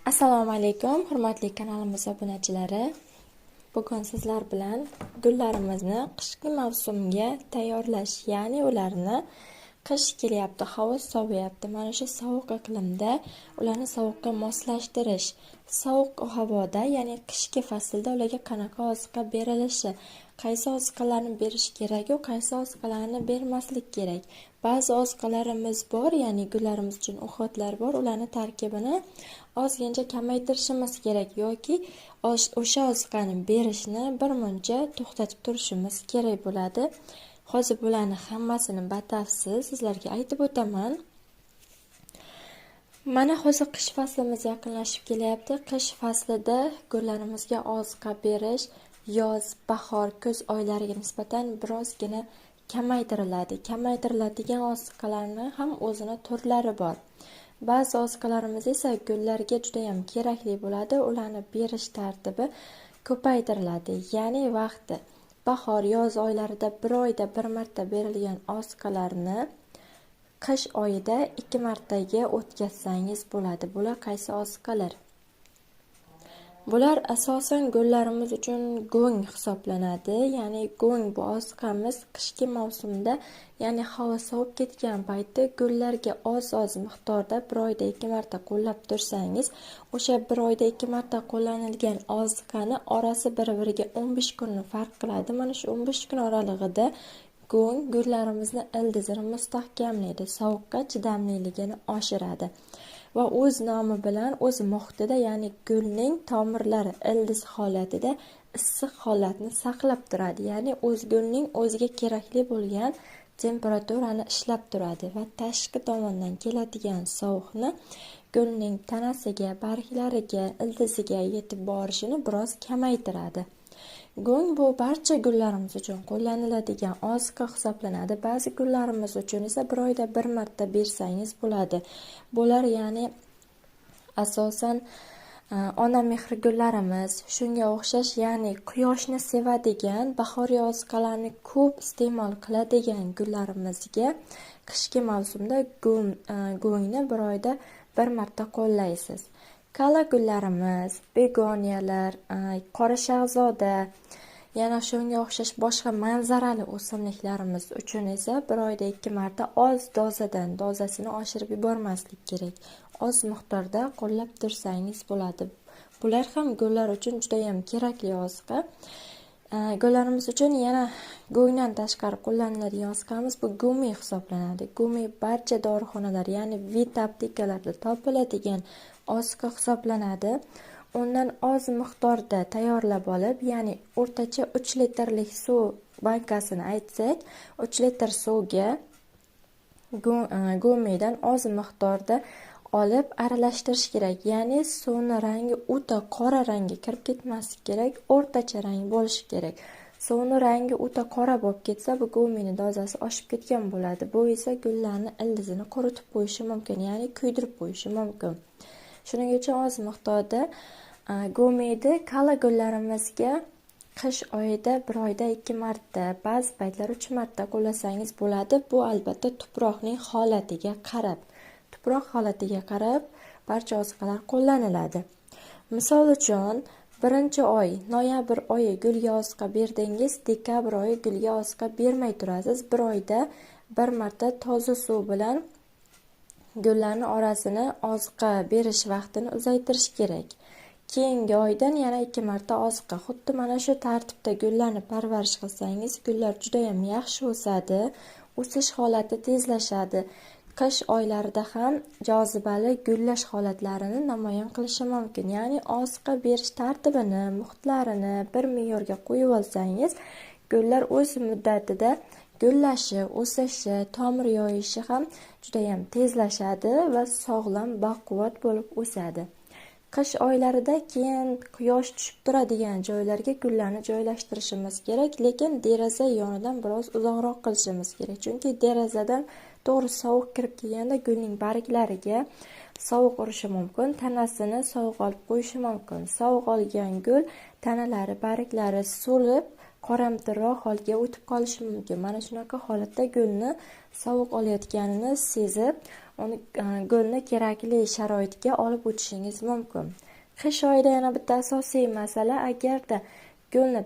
Assalomu alaykum, hurmatli kanalimiz obunachilari. Bugun sizlar bilan gullarimizni qishki mavsumga tayyorlash, ya'ni ularni qish kelyapti, havo soviyapti. Mana shu sovuq iqlimda ularni sovuqqa moslashtirish, sovuq havoda, ya'ni qishki faslda ularga qanaqa oziqa berilishi, qaysi oziqalarni berish kerak, qaysi oziqalarni bermaslik kerak. Ba'zi oziqalarimiz bor, ya'ni gullarimiz uchun o'xotlar bor, ularni tarkibini ozgincha kamaytirishimiz kerak yoki o'sha oziqani berishni birmuncha to'xtatib turishimiz kerak bo'ladi. Hozir bularni hammasini batafsil sizlarga aytib o'taman. Mana hozir qish faslimiz yaqinlashib kelyapti. Qish faslida gullarimizga oziqa berish yoz, bahor, kuz oylariga nisbatan birozgina kamaytiriladi. Kamaytiriladigan oziqalarni ham o'zini turlari bor. Ba'zi oziqalarimiz esa gullarga juda ham kerakli bo'ladi. Ularni berish tartibi ko'paytiriladi. Ya'ni vaqti bahor, yoz oylarida bir oyda bir marta berilgan oziqalarni qish oyida 2 martaga o'tkazsangiz bo'ladi. Bular qaysi oziqalar? Bular asosan gullarimiz uchun go'ng hisoblanadi. Ya'ni go'ng bu oziqamiz qishki mavsumda, ya'ni havo sovib ketgan paytda gullarga oz miqdorda bir oyda 2 marta qo'llab tursangiz, o'sha bir oyda 2 marta qo'llanilgan oziqani orasi bir-biriga 15 kunni farq qiladi. Mana shu 15 kun oralig'ida go'ng gullarimizni ildizini mustahkamlaydi, sovuqqa chidamliligini oshiradi. Va o'z nomi bilan o'z muhitida, ya'ni gulning tomirlari ildiz holatida issiq holatni saqlab turadi. Ya'ni o'z gulning o'ziga kerakli bo'lgan temperaturani ishlab turadi va tashqi tomondan keladigan sovuqni gulning tanasiga, barglariga, ildiziga yetib borishini biroz kamaytiradi. Go'ng bu barcha gullarimiz uchun qo'llaniladigan oziqa hisoblanadi. Ba'zi gullarimiz uchun esa bir oyda bir marta bersangiz bo'ladi. Bular ya'ni asosan ona mehri gullarimiz, shunga o'xshash, ya'ni quyoshni sevadigan, bahoriy oziqalarni ko'p iste'mol qiladigan gullarimizga qishki mavsumda go'ngni bir oyda bir marta qo'llaysiz. Kala gullarimiz, begoniyalar, qora shahzoda, yana shunga o'xshash boshqa manzarali o'simliklarimiz uchun esa bir oyda 2 marta oz dozasini oshirib yubormaslik kerak. Oz miqdorda qo'llab tursangiz bo'ladi. Bular ham gullar uchun juda ham kerakli oziqa. Gullarimiz uchun yana go'ngdan tashqari qo'llaniladigan oziqamiz bu gumi hisoblanadi. Gumi barcha dorixonalar, ya'ni vit aptekalarda topiladigan oziqa hisoblanadi. Undan oz miqdorda tayyorlab olib, ya'ni o'rtacha 3 litrlik suv bankasini aytsak, 3 litr suvga gumidan oz miqdorda olib aralashtirish kerak. Ya'ni suvning rangi o'ta qora rangga kirib ketmasligi kerak, o'rtacha rang bo'lishi kerak. Suvning rangi o'ta qora bo'lib ketsa, bu gumining dozasi oshib ketgan bo'ladi. Bu esa gullarning ildizini quritib qo'yishi mumkin, ya'ni kuydirib qo'yishi mumkin. Shuning uchun oz miqdorda gumini kala gullarimizga qish oyida bir oyda 2 marta, ba'zi paytlar 3 marta qo'llasangiz bo'ladi. Bu albatta tuproqning holatiga qarab, barcha oziqalar qo'llaniladi. Misol uchun, birinchi oy, noyabr oyi gulga oziqa berdingiz, dekabr oyi gulga oziqa bermay turasiz. Bir oyda bir marta toza suv bilan gullarning orasini oziqa berish vaqtini uzaytirish kerak. Keyingi oydan yana 2 marta oziqa. Xuddi mana shu tartibda gullarni parvarish qilsangiz, gullar juda ham yaxshi o'sadi, o'sish holati tezlashadi. Qish oylarida ham jozibali gullash holatlarini namoyon qilishi mumkin. Ya'ni oziqa berish tartibini, muhitlarini bir me'yorga qo'yib olsangiz, gullar o'z muddatida gullashi, o'sishi, tomir yoyishi ham juda ham tezlashadi va sog'lom, baquvvat bo'lib o'sadi. Qish oylarida keyin quyosh tushib turadigan joylarga gullarni joylashtirishimiz kerak, lekin deraza yonidan biroz uzoqroq qilishimiz kerak. Chunki derazadan to'g'ri sovuq kirib kelganda gulning barglariga sovuq urishi mumkin, tanasini sovuq olib qo'yishi mumkin. Sovuq olgan gul tanalari, barglari so'lib, qoramtirroq holga o'tib qolishi mumkin. Mana shunaqa holatda gulni sovuq olayotganini sezib, gulni kerakli sharoitga olib o'tishingiz mumkin. Qish oyida yana bitta asosiy masala, agarda gulni